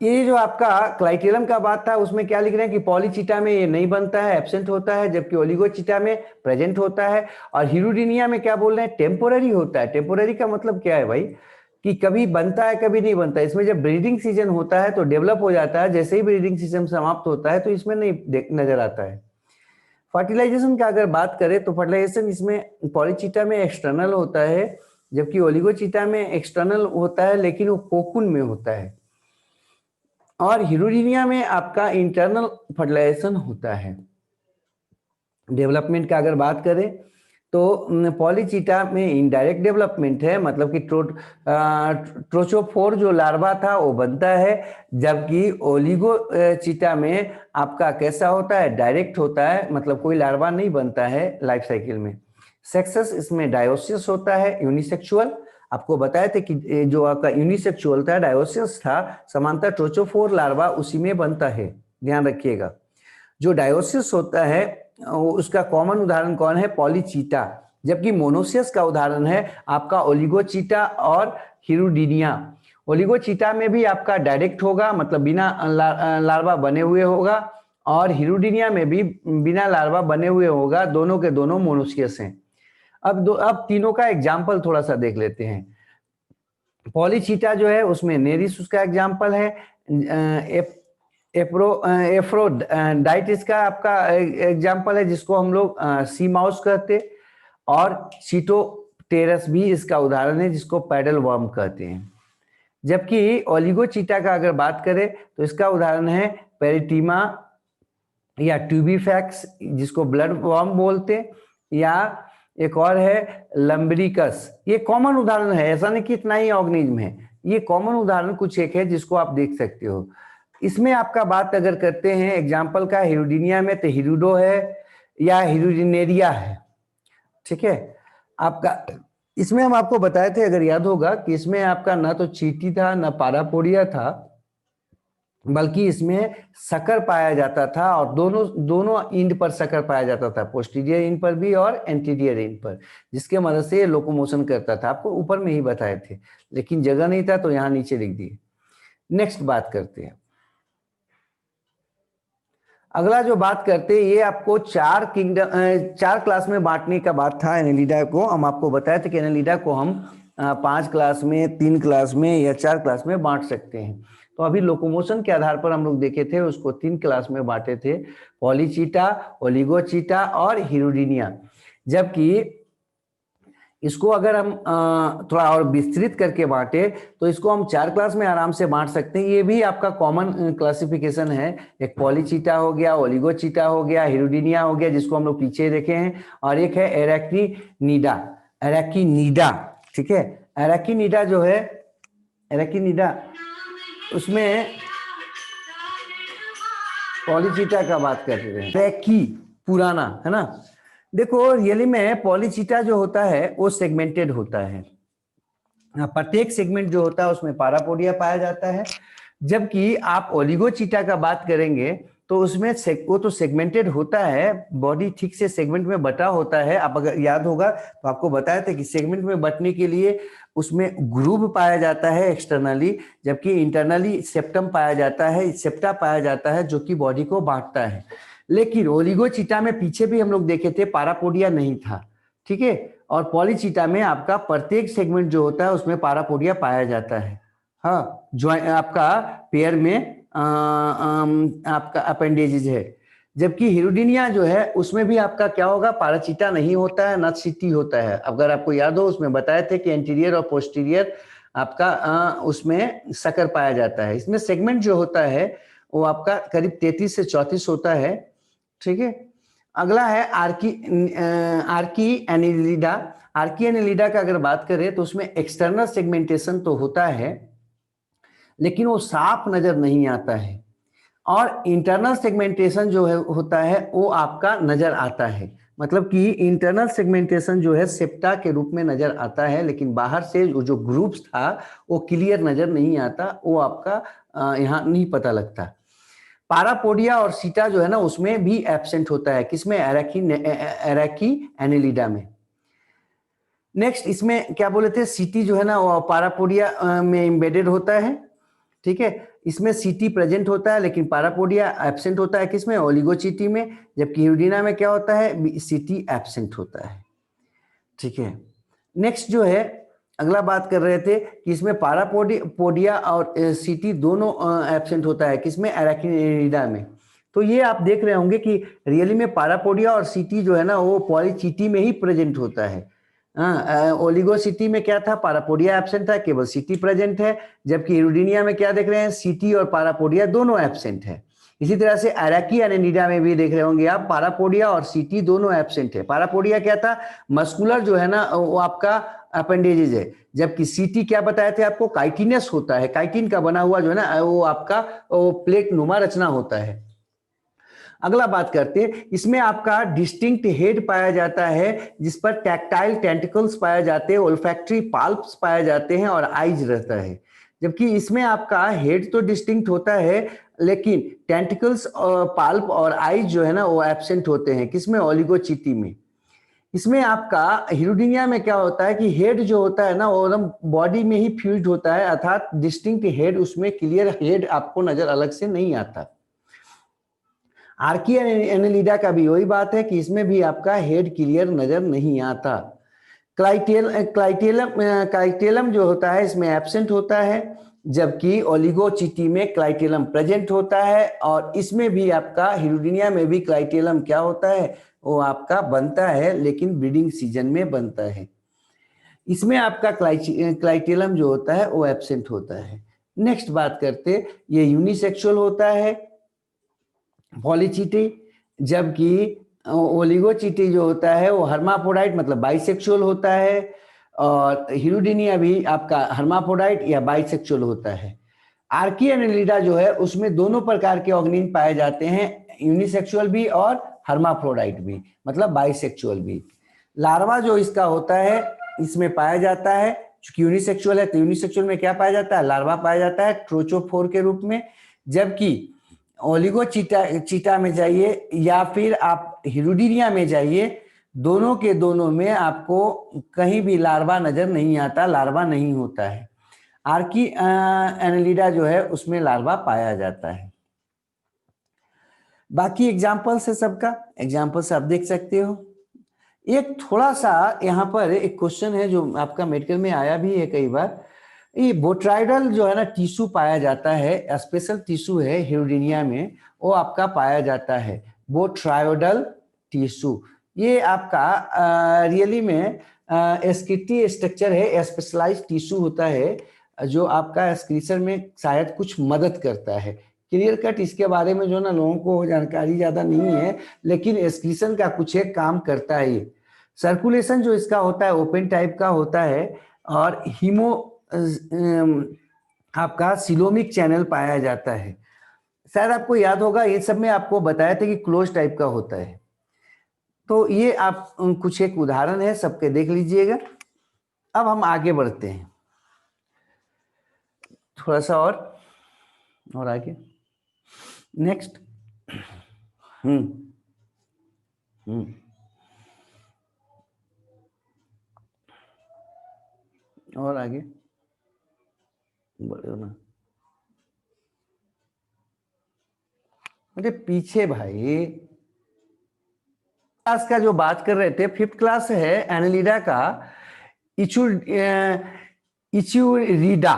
ये जो आपका क्लाइटेलम का बात था उसमें क्या लिख रहे हैं कि पॉलीचीटा में ये नहीं बनता है, एब्सेंट होता है, जबकि ओलिगोचीटा में प्रेजेंट होता है। और हिरुडीनिया में क्या बोल रहे हैं, टेम्पोररी होता है। टेम्पोररी का मतलब क्या है भाई, कि कभी बनता है कभी नहीं बनता है। इसमें जब ब्रीडिंग सीजन होता है तो डेवलप हो जाता है, जैसे ही ब्रीडिंग सीजन समाप्त होता है तो इसमें नहीं नजर आता है। फर्टिलाइजेशन का अगर बात करें तो फर्टिलाइजेशन इसमें पॉलीचीटा में एक्सटर्नल होता है, जबकि ओलिगोचीटा में एक्सटर्नल होता है लेकिन वो कोकून में होता है। और हिरुडीनिया में आपका इंटरनल फर्टिलाइजेशन होता है। डेवलपमेंट का अगर बात करें तो पॉलीचीटा में इनडायरेक्ट डेवलपमेंट है, मतलब कि ट्रोचोफोर जो लार्वा था वो बनता है, जबकि ओलिगोचीटा में आपका कैसा होता है, डायरेक्ट होता है, मतलब कोई लार्वा नहीं बनता है लाइफ साइकिल में। सेक्सेस इसमें डायोसिस होता है, यूनिसेक्सुअल। आपको बताया था कि जो आपका यूनिसेक्सुअल था, डायोसिस था, समांतर ट्रोचोफोर लार्वा उसी में बनता है, ध्यान रखिएगा। जो डायोसिस होता है उसका कॉमन उदाहरण कौन है, पॉलीचीटा, जबकि मोनोसियस का उदाहरण है आपका ओलिगोचीटा और हिरुडीनिया। ओलिगोचीटा में भी आपका डायरेक्ट होगा, मतलब बिना लार्वा बने हुए होगा, और हिरुडीनिया में भी बिना लार्वा बने हुए होगा। दोनों के दोनों मोनोसियस हैं। अब तीनों का एग्जाम्पल थोड़ा सा देख लेते हैं। पॉलीचीटा जो है उसमें नेरिस उसका एग्जाम्पल है, एफ्रोडाइट इसका आपका एग्जाम्पल है, जिसको हम लोग सी माउस कहते, और सीटो टेरस भी इसका उदाहरण है, जिसको पैडल वर्म कहते हैं। जबकि ओलिगोचीटा का अगर बात करें तो इसका उदाहरण है पेरिटीमा या ट्यूबीफैक्स, जिसको ब्लड वर्म बोलते हैं, या एक और है लंबरिकस। ये कॉमन उदाहरण है, ऐसा नहीं कि इतना ही ऑर्गेनिज्म है, ये कॉमन उदाहरण कुछ एक है जिसको आप देख सकते हो। इसमें आपका बात अगर करते हैं एग्जाम्पल का हिरुडिनिया में, तो हिरुडो है या हिरुडिनेरिया है, ठीक है। आपका इसमें हम आपको बताए थे, अगर याद होगा, कि इसमें आपका ना तो चीटी था ना पारापोडिया था, बल्कि इसमें शक्कर पाया जाता था, और दोनों इंड पर शक्कर पाया जाता था, पोस्टीरियर इंड पर भी और एंटीरियर इंड पर, जिसके मदद से ये लोकोमोशन करता था। आपको ऊपर में ही बताए थे, लेकिन जगह नहीं था तो यहाँ नीचे लिख दिए। नेक्स्ट बात करते हैं, अगला जो बात करते हैं, ये आपको चार क्लास में बांटने का बात था एनेलिडा को। हम आपको बताए थे कि एनेलिडा को हम 5 क्लास में, 3 क्लास में या 4 क्लास में बांट सकते हैं। तो अभी लोकोमोशन के आधार पर हम लोग देखे थे, उसको 3 क्लास में बांटे थे, पॉलीचीटा, ओलिगोचीटा और हिरुडिनिया। जबकि इसको अगर हम थोड़ा और विस्तृत करके बांटे तो इसको हम 4 क्लास में आराम से बांट सकते हैं। ये भी आपका कॉमन क्लासिफिकेशन है, एक पॉलीचीटा हो गया, ओलिगोचीटा हो गया, हिरुडिनिया हो गया, जिसको हम लोग पीछे देखे हैं, और एक है एराकिनीडा, ठीक है। एराकिनीडा जो है, एराकिनीडा, उसमें पॉलीचीटा का बात करते हैं, एराकी पुराना है ना। देखो रियली में पॉलीचीटा जो होता है वो सेगमेंटेड होता है, प्रत्येक सेगमेंट जो होता है उसमें पारापोडिया पाया जाता है। जबकि आप ओलिगोचीटा का बात करेंगे तो उसमें वो तो सेगमेंटेड होता है, बॉडी ठीक से सेगमेंट में बटा होता है। आप अगर याद होगा तो आपको बताया था कि सेगमेंट में बटने के लिए उसमें ग्रूव पाया जाता है एक्सटर्नली, जबकि इंटरनली सेप्टम पाया जाता है, सेप्टा पाया जाता है, जो कि बॉडी को बांटता है। लेकिन ओलिगोचीटा में पीछे भी हम लोग देखे थे पारापोडिया नहीं था, ठीक है। और पॉलीचीटा में आपका प्रत्येक सेगमेंट जो होता है उसमें पारापोडिया पाया जाता है, हाँ, जो आपका पेयर में आपका अपेंडेजेज है। जबकि हिरुडिनिया जो है उसमें भी आपका क्या होगा, पाराचीटा नहीं होता है, ना सीटी होता है। अगर आपको याद हो उसमें बताए थे कि एंटीरियर और पोस्टीरियर आपका उसमें शक्कर पाया जाता है। इसमें सेगमेंट जो होता है वो आपका करीब 33 से 34 होता है, ठीक है। अगला है आर्की एनिलिडा। आर्की एनिलिडा का अगर बात करें तो उसमें एक्सटर्नल सेगमेंटेशन तो होता है, लेकिन वो साफ नजर नहीं आता है, और इंटरनल सेगमेंटेशन जो है होता है वो आपका नजर आता है। मतलब कि इंटरनल सेगमेंटेशन जो है सेप्टा के रूप में नजर आता है, लेकिन बाहर से जो ग्रुप्स था वो क्लियर नजर नहीं आता, वो आपका यहाँ नहीं पता लगता। पारापोडिया और सीटा जो है ना उसमें भी एब्सेंट होता है, किसमें, एराकी एनिलिडा में। नेक्स्ट इसमें क्या बोले थे, सीटी जो है ना वो पारापोडिया में एम्बेडेड होता है, ठीक है। इसमें सीटी प्रेजेंट होता है लेकिन पारापोडिया एब्सेंट होता है, किसमें, ओलिगोचीटी में। जबकि हिरुडिना में क्या होता है, सीटी एब्सेंट होता है, ठीक है। नेक्स्ट जो है अगला बात कर रहे थे कि इसमें पारापोडिया और सीटी दोनों एब्सेंट होता है, किसमें, एराकिनिडा में। तो ये आप देख रहे होंगे कि रियली में पारापोडिया और सीटी जो है ना वो पॉलीचीटी में ही प्रेजेंट होता है। ओलिगोसिटी में क्या था, पारापोडिया एब्सेंट था, केवल सीटी प्रेजेंट है। जबकि हिरुडिनिया में क्या देख रहे हैं, सीटी और पारापोडिया दोनों एब्सेंट है। इसी तरह से एराकी एनिलिडा में भी देख रहे होंगे आप, पारापोडिया और सीटी दोनों एब्सेंट है। पारापोडिया क्या था, मस्कुलर जो है ना वो आपका अपेंडेजेज है, जबकि सीटी क्या बताए थे आपको, काइटिनस होता है, काइटिन का बना हुआ जो है ना वो आपका प्लेट नुमा रचना होता है। अगला बात करते हैं, इसमें आपका डिस्टिंक्ट हेड पाया जाता है, जिस पर टैक्टाइल टेंटिकल्स पाए जाते हैं, ओल्फैक्टरी पाल्प्स पाए जाते हैं और आइज रहता है। जबकि इसमें आपका हेड तो डिस्टिंक्ट होता है, लेकिन टेंटिकल्स, पाल्प और आइज जो है ना वो एब्सेंट होते हैं, किसमें, ओलिगोचीटी में। इसमें आपका हिरुडिनिया में क्या होता है कि हेड जो होता है ना वो एकदम बॉडी में ही फ्यूज्ड होता है, अर्थात डिस्टिंक्ट हेड, उसमें क्लियर हेड आपको नजर अलग से नहीं आता। आर्की एनिलिडा का भी वही बात है कि इसमें भी आपका हेड क्लियर नजर नहीं आता। क्लाइटेलम जो होता है इसमें एब्सेंट होता है, जबकि ओलिगोचीटी में क्लाइटेलम प्रेजेंट होता है, और इसमें भी आपका हिरुडिनिया में भी क्लाइटेलम क्या होता है, वो आपका बनता है, लेकिन ब्रीडिंग सीजन में बनता है। इसमें आपका क्लाइटेलम जो होता है वो एब्सेंट होता है। नेक्स्ट बात करते, ये यूनिसेक्सुअल होता है पॉलीचीटी, जबकि ओलिगोचीटी जो होता है वो हर्माफ्रोडाइट मतलब बाइसेक्सुअल होता है, और हिरुडिनिया भी आपका हर्माफ्रोडाइट या बाइसेक्सुअल होता है। आर्की एनेलिडा जो है उसमें दोनों प्रकार के ऑर्गेनिन पाए जाते हैं, यूनिसेक्सुअल भी और हर्माफ्रोडाइट भी मतलब बाइसेक्सुअल भी। लार्वा जो इसका होता है इसमें पाया जाता है, चूंकि यूनिसेक्सुअल है तो यूनिसेक्सुअल में क्या पाया जाता है, लार्वा पाया जाता है ट्रोचोफोर के रूप में। जबकि ओलिगोचीटा में जाइए या फिर आप हिरुडिनिया में जाइए, दोनों के दोनों में आपको कहीं भी लार्वा नजर नहीं आता, लार्वा नहीं होता है। आर्की एनेलिडा जो है उसमें लार्वा पाया जाता है। बाकी एग्जाम्पल्स है सबका, एग्जाम्पल्स आप देख सकते हो। एक थोड़ा सा यहाँ पर एक क्वेश्चन है जो आपका मेडिकल में आया भी है कई बार, ये बोट्राइडल जो है ना टिश्यू पाया जाता है, स्पेशल टिश्यू है हिरुडिनिया में, वो आपका पाया जाता है बोट्राइडल टिश्यू। ये आपका रियली में एस्किटी स्ट्रक्चर है, स्पेशलाइज्ड टिश्यू होता है जो आपका एक्सक्रीशन में शायद कुछ मदद करता है। क्लियर कट इसके बारे में जो ना लोगों को जानकारी ज्यादा नहीं है, लेकिन एक्सक्रीशन का कुछ एक काम करता है ये। सर्कुलेशन जो इसका होता है ओपन टाइप का होता है, और हीमो आपका सिलोमिक चैनल पाया जाता है। शायद आपको याद होगा ये सब में आपको बताया था कि क्लोज टाइप का होता है। तो ये आप कुछ एक उदाहरण है, सबके देख लीजिएगा। अब हम आगे बढ़ते हैं थोड़ा सा और आगे। नेक्स्ट और आगे बढ़ो ना, अरे पीछे भाई। क्लास का जो बात कर रहे थे, 5th क्लास है एनेलिडा का, इचुरिडा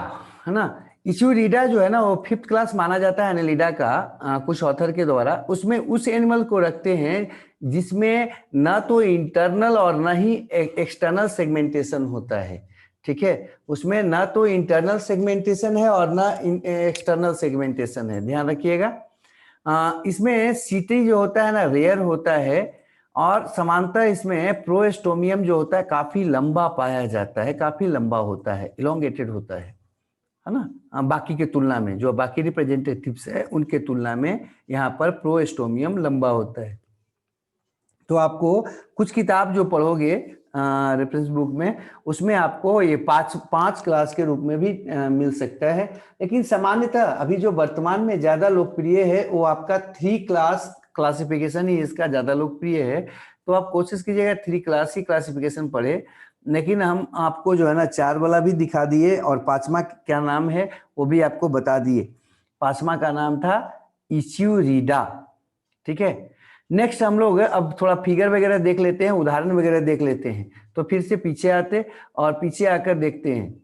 है ना। इचुरिडा जो है ना वो 5th क्लास माना जाता है एनेलिडा का कुछ ऑथर के द्वारा। उसमें उस एनिमल को रखते हैं जिसमें ना तो इंटरनल और ना ही एक्सटर्नल सेगमेंटेशन होता है, ठीक है। उसमें ना तो इंटरनल सेगमेंटेशन है और ना एक्सटर्नल सेगमेंटेशन है, ध्यान रखिएगा। इसमें सीटी जो होता है ना रेयर होता है, और समानता इसमें प्रोएस्टोमियम जो होता है काफी लंबा पाया जाता है, काफी लंबा होता है, इलोंगेटेड होता है ना। बाकी के तुलना में जो बाकी रिप्रेजेंटेटिव्स है उनके तुलना में यहाँ पर प्रोएस्टोमियम लंबा होता है। तो आपको कुछ किताब जो पढ़ोगे रेफरेंस बुक में, उसमें आपको ये पांच क्लास के रूप में भी मिल सकता है। लेकिन सामान्यतः अभी जो वर्तमान में ज्यादा लोकप्रिय है वो आपका 3 क्लास क्लासिफिकेशन ही इसका ज्यादा लोकप्रिय है। तो आप कोशिश कीजिएगा 3 क्लास ही क्लासिफिकेशन पढ़े। लेकिन हम आपको जो है ना 4 वाला भी दिखा दिए, और 5वां क्या नाम है वो भी आपको बता दिए। 5वां का नाम था इचुरिडा, ठीक है। नेक्स्ट हम लोग अब थोड़ा फिगर वगैरह देख लेते हैं, उदाहरण वगैरह देख लेते हैं। तो फिर से पीछे आते और पीछे आकर देखते हैं।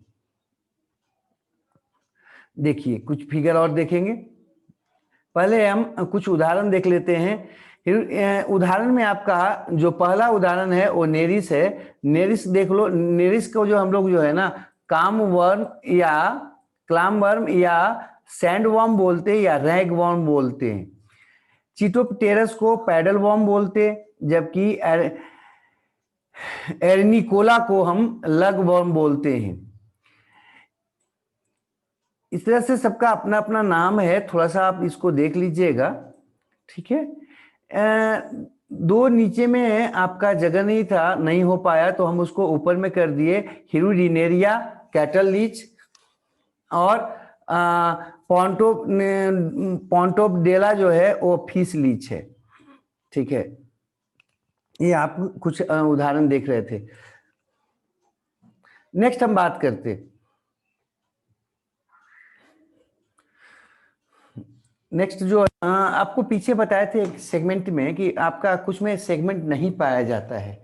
देखिए कुछ फिगर और देखेंगे, पहले हम कुछ उदाहरण देख लेते हैं। उदाहरण में आपका जो पहला उदाहरण है वो नेरिस है। नेरिस देख लो, नेरिस को जो हम लोग जो है ना क्लाम वर्म या सैंड वर्म बोलते हैं या रैग वर्म बोलते हैं। चिटोप्टेरस को पैडल वर्म बोलते हैं, जबकि एरनिकोला को हम लग वर्म बोलते हैं। इस तरह से सबका अपना अपना नाम है, थोड़ा सा आप इसको देख लीजिएगा, ठीक है। 2 नीचे में आपका जगह नहीं था, नहीं हो पाया तो हम उसको ऊपर में कर दिए, हिरुडिनेरिया कैटल लीच और पॉन्टोपडेला जो है वो फिश लीच है, ठीक है। ये आप कुछ उदाहरण देख रहे थे। नेक्स्ट हम बात करते, नेक्स्ट जो आपको पीछे बताए थे एक सेगमेंट में कि आपका कुछ में सेगमेंट नहीं पाया जाता है।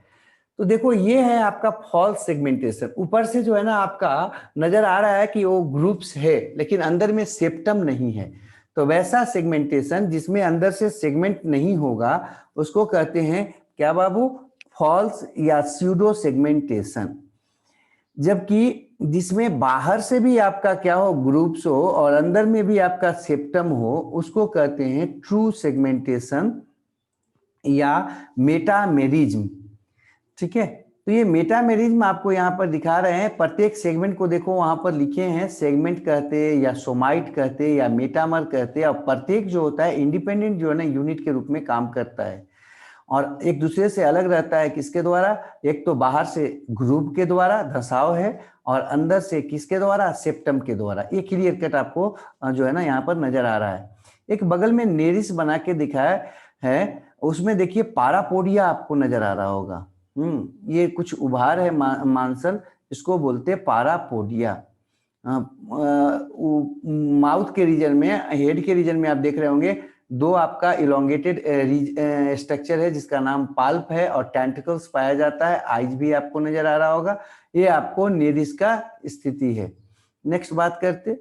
तो देखो ये है आपका फॉल्स सेगमेंटेशन। ऊपर से जो है ना आपका नजर आ रहा है कि वो ग्रुप्स है, लेकिन अंदर में सेप्टम नहीं है। तो वैसा सेगमेंटेशन जिसमें अंदर से सेगमेंट नहीं होगा उसको कहते हैं क्या बाबू, फॉल्स या स्यूडो सेगमेंटेशन। जबकि जिसमें बाहर से भी आपका क्या हो, ग्रुप्स हो, और अंदर में भी आपका सेप्टम हो, उसको कहते हैं ट्रू सेगमेंटेशन या मेटामेरिज्म। ठीक है, तो ये मेटामेरिज्म आपको यहाँ पर दिखा रहे हैं। प्रत्येक सेगमेंट को देखो, वहां पर लिखे हैं, सेगमेंट कहते हैं या सोमाइट कहते हैं या मेटामर कहते हैं, और प्रत्येक जो होता है इंडिपेंडेंट जो है ना यूनिट के रूप में काम करता है और एक दूसरे से अलग रहता है। किसके द्वारा? एक तो बाहर से ग्रुप के द्वारा धसाव है, और अंदर से किसके द्वारा? सेप्टम के द्वारा। ये क्लियर कट आपको जो है ना यहाँ पर नजर आ रहा है। एक बगल में नेरिस बना के दिखाया है, उसमें देखिए पारापोडिया आपको नजर आ रहा होगा। ये कुछ उभार है मांसल, इसको बोलते हैं पारापोडिया। माउथ के रीजन में, हेड के रीजन में आप देख रहे होंगे दो आपका इलोंगेटेड स्ट्रक्चर है जिसका नाम पाल्प है, और टेंटिकल्स पाया जाता है। आइज भी आपको नजर आ रहा होगा। ये आपको नेरिस का स्थिति है। नेक्स्ट बात करते।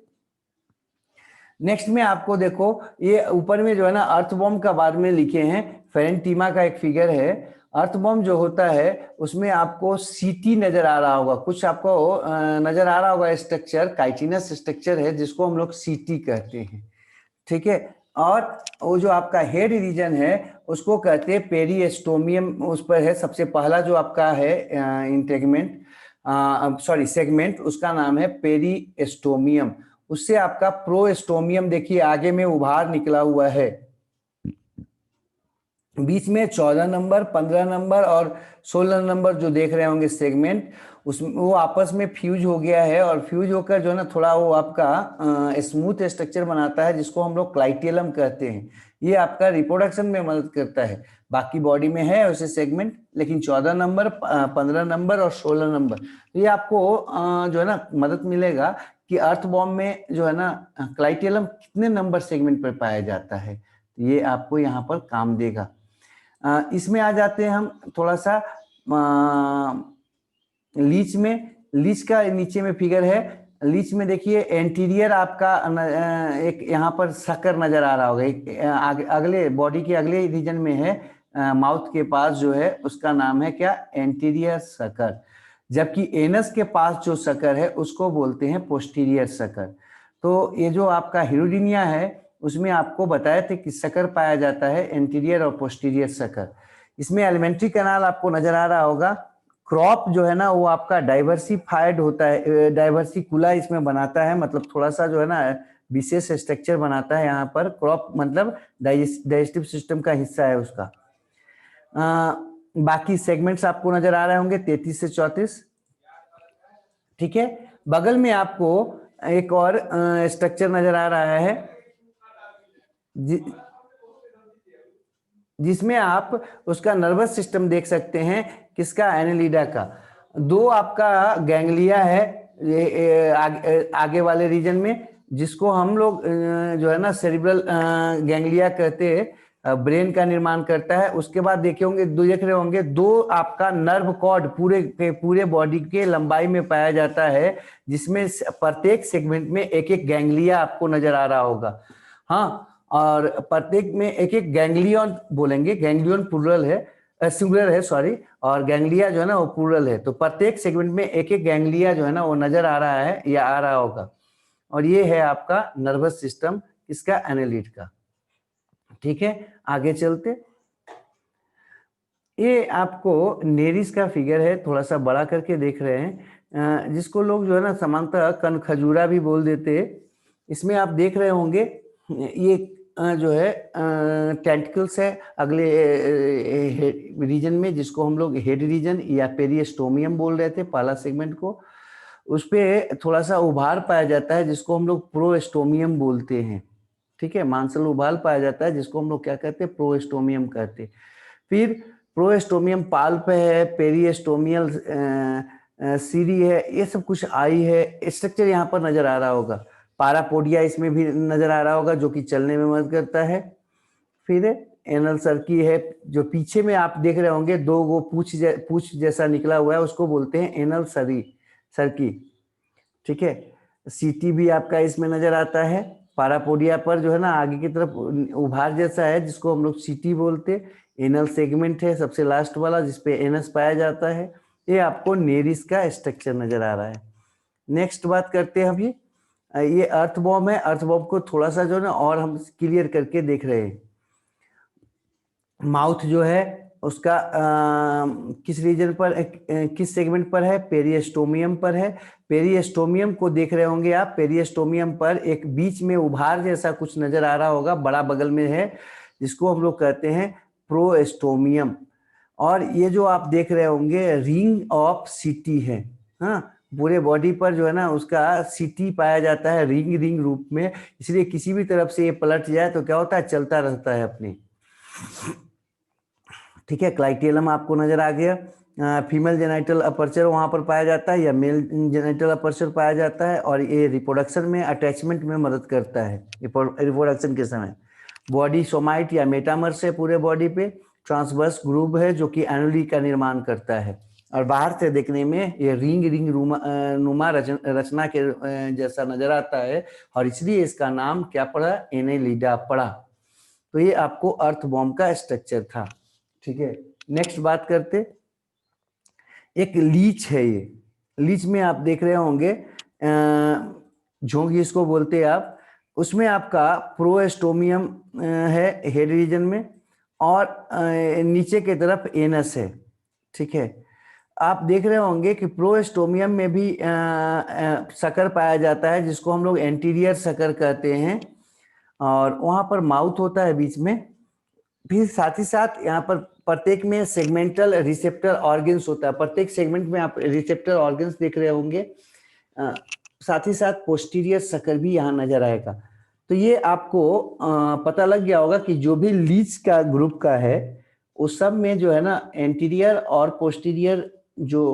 नेक्स्ट में आपको देखो, ये ऊपर में जो है ना अर्थवॉर्म का बाद में लिखे हैं, फेरेंटीमा का एक फिगर है। अर्थवॉर्म जो होता है उसमें आपको सीटी नजर आ रहा होगा, कुछ आपको नजर आ रहा होगा स्ट्रक्चर, काइटिनस स्ट्रक्चर है जिसको हम लोग सीटी कहते हैं। ठीक है, और वो जो आपका हेड रीजन है उसको कहते हैं पेरिएस्टोमियम, उस पर है सबसे पहला जो आपका है इंटेगमेंट, सॉरी सेगमेंट, उसका नाम है पेरिएस्टोमियम। उससे आपका प्रोएस्टोमियम देखिए आगे में उभार निकला हुआ है। बीच में 14 नंबर, 15 नंबर और 16 नंबर जो देख रहे होंगे सेगमेंट, उसमें वो आपस में फ्यूज हो गया है, और फ्यूज होकर जो है ना थोड़ा वो आपका स्मूथ स्ट्रक्चर बनाता है जिसको हम लोग क्लाइटेलम कहते हैं। ये आपका रिप्रोडक्शन में मदद करता है। बाकी बॉडी में है वैसे सेगमेंट, लेकिन 14 नंबर, 15 नंबर और 16 नंबर, तो ये आपको जो है ना मदद मिलेगा कि अर्थवॉर्म में जो है ना क्लाइटेलम कितने नंबर सेगमेंट पर पाया जाता है। ये आपको यहाँ पर काम देगा। इसमें आ जाते हैं हम थोड़ा सा लीच में। लीच का नीचे में फिगर है। लीच में देखिए एंटीरियर आपका एक यहाँ पर शक्कर नजर आ रहा होगा, एक अगले बॉडी के अगले रीजन में है, माउथ के पास जो है उसका नाम है क्या? एंटीरियर शक्कर। जबकि एनस के पास जो शक्कर है उसको बोलते हैं पोस्टीरियर शक्कर। तो ये जो आपका हीरोडिनिया है उसमें आपको बताया थे कि शक्कर पाया जाता है, एंटीरियर और पोस्टीरियर शक्कर। इसमें एलिमेंट्री कैनाल आपको नजर आ रहा होगा। क्रॉप जो है ना वो आपका डाइवर्सिफाइड होता है, डाइवर्सिकुला इसमें बनाता है, मतलब थोड़ा सा जो है ना विशेष स्ट्रक्चर बनाता है यहाँ पर। क्रॉप मतलब डाइजेस्टिव सिस्टम का हिस्सा है उसका। बाकी सेगमेंट्स आपको नजर आ रहे होंगे 33 से 34। ठीक है, बगल में आपको एक और स्ट्रक्चर नजर आ रहा है जिसमें आप उसका नर्वस सिस्टम देख सकते हैं। किसका? एनेलिडा का। दो आपका गैंग्लिया है आगे वाले रीजन में, जिसको हम लोग जो है ना सेरिब्रल गैंग्लिया कहते हैं, ब्रेन का निर्माण करता है। उसके बाद देखे होंगे, देख रहे होंगे दो आपका नर्व कॉर्ड पूरे बॉडी के लंबाई में पाया जाता है, जिसमें प्रत्येक सेगमेंट में एक एक गैंग्लिया आपको नजर आ रहा होगा। हाँ, और प्रत्येक में एक एक गैंग्लियन बोलेंगे, गैंग्लियन प्लूरल है, सिंगुलर है सॉरी, और गैंग्लिया जो है ना वो प्लूरल है। तो प्रत्येक सेगमेंट में एक एक गैंग्लिया जो है ना वो नजर आ रहा है या आ रहा होगा। और ये है आपका नर्वस सिस्टम इसका, एनेलिड का। ठीक है, आगे चलते। ये आपको नेरिस का फिगर है, थोड़ा सा बड़ा करके देख रहे हैं, जिसको लोग जो है ना सामान्यतः कनखजूरा भी बोल देते। इसमें आप देख रहे होंगे ये जो है टेंटिकल्स है अगले रीजन में, जिसको हम लोग हेड रीजन या पेरिएस्टोमियम बोल रहे थे पहला सेगमेंट को। उस पर थोड़ा सा उभार पाया जाता है जिसको हम लोग प्रोएस्टोमियम बोलते हैं। ठीक है, मांसल उभार पाया जाता है जिसको हम लोग क्या कहते हैं? प्रोएस्टोमियम कहते हैं। फिर प्रोएस्टोमियम पाल्प है, पेरिएस्टोमियल सीरी है, ये सब कुछ आई है। स्ट्रक्चर यहाँ पर नजर आ रहा होगा। पारापोडिया इसमें भी नजर आ रहा होगा जो कि चलने में मदद करता है। फिर एनल सर्की है, जो पीछे में आप देख रहे होंगे दो वो पूछ जैसा निकला हुआ है, उसको बोलते हैं एनल सर्की। ठीक है, सीटी भी आपका इसमें नजर आता है। पारापोडिया पर जो है ना आगे की तरफ उभार जैसा है जिसको हम लोग सीटी बोलते। एनल सेगमेंट है सबसे लास्ट वाला जिसपे एनस पाया जाता है। ये आपको नेरिस का स्ट्रक्चर नजर आ रहा है। नेक्स्ट बात करते हैं अभी, ये अर्थवॉर्म है। अर्थवॉर्म को थोड़ा सा जो ना और हम क्लियर करके देख रहे हैं। माउथ जो है उसका किस रीजन पर किस सेगमेंट पर है? पेरिएस्टोमियम पर है। पेरिएस्टोमियम को देख रहे होंगे आप। पेरिएस्टोमियम पर एक बीच में उभार जैसा कुछ नजर आ रहा होगा, बड़ा बगल में है, जिसको हम लोग कहते हैं प्रोएस्टोमियम। और ये जो आप देख रहे होंगे रिंग ऑफ सिटी है। हाँ, पूरे बॉडी पर जो है ना उसका सिटी पाया जाता है रिंग रिंग रूप में, इसलिए किसी भी तरफ से ये पलट जाए तो क्या होता है, चलता रहता है अपने। ठीक है, क्लाइटेलम आपको नजर आ गया। फीमेल जेनाइटल अपर्चर वहां पर पाया जाता है या मेल जेनाइटल अपर्चर पाया जाता है, और ये रिप्रोडक्शन में अटैचमेंट में मदद करता है रिप्रोडक्शन के समय। बॉडी सोमाइट या मेटामर्स है पूरे बॉडी पे। ट्रांसवर्स ग्रूव है जो कि एनुली का निर्माण करता है, और बाहर से देखने में ये रिंग रिंग नुमा रचना के जैसा नजर आता है, और इसलिए इसका नाम क्या पड़ा? एनेलिडा पड़ा। तो ये आपको अर्थवॉर्म का स्ट्रक्चर था। ठीक है, नेक्स्ट बात करते, एक लीच है। ये लीच में आप देख रहे होंगे झोंक इसको बोलते हैं आप। उसमें आपका प्रोएस्टोमियम है हेड रीजन में, और नीचे की तरफ एनस है। ठीक है, आप देख रहे होंगे कि प्रोएस्टोमियम में भी शकर पाया जाता है, जिसको हम लोग एंटीरियर शकर कहते हैं, और वहां पर माउथ होता है बीच में। फिर साथ ही साथ यहाँ पर प्रत्येक में सेगमेंटल रिसेप्टर ऑर्गन्स होता है। प्रत्येक सेगमेंट में आप रिसेप्टर ऑर्गन्स देख रहे होंगे। साथ ही साथ पोस्टीरियर शकर भी यहाँ नजर आएगा। तो ये आपको पता लग गया होगा कि जो भी लीच का ग्रुप का है उस सब में जो है ना एंटीरियर और पोस्टीरियर जो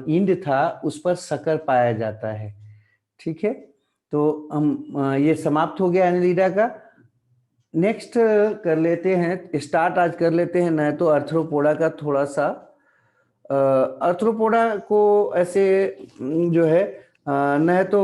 इंड था उस पर शकर पाया जाता है। ठीक है, तो हम ये समाप्त हो गया एनेलिडा का। नेक्स्ट कर लेते हैं, स्टार्ट आज कर लेते हैं न तो अर्थ्रोपोडा का थोड़ा सा। अर्थ्रोपोडा को ऐसे जो है न तो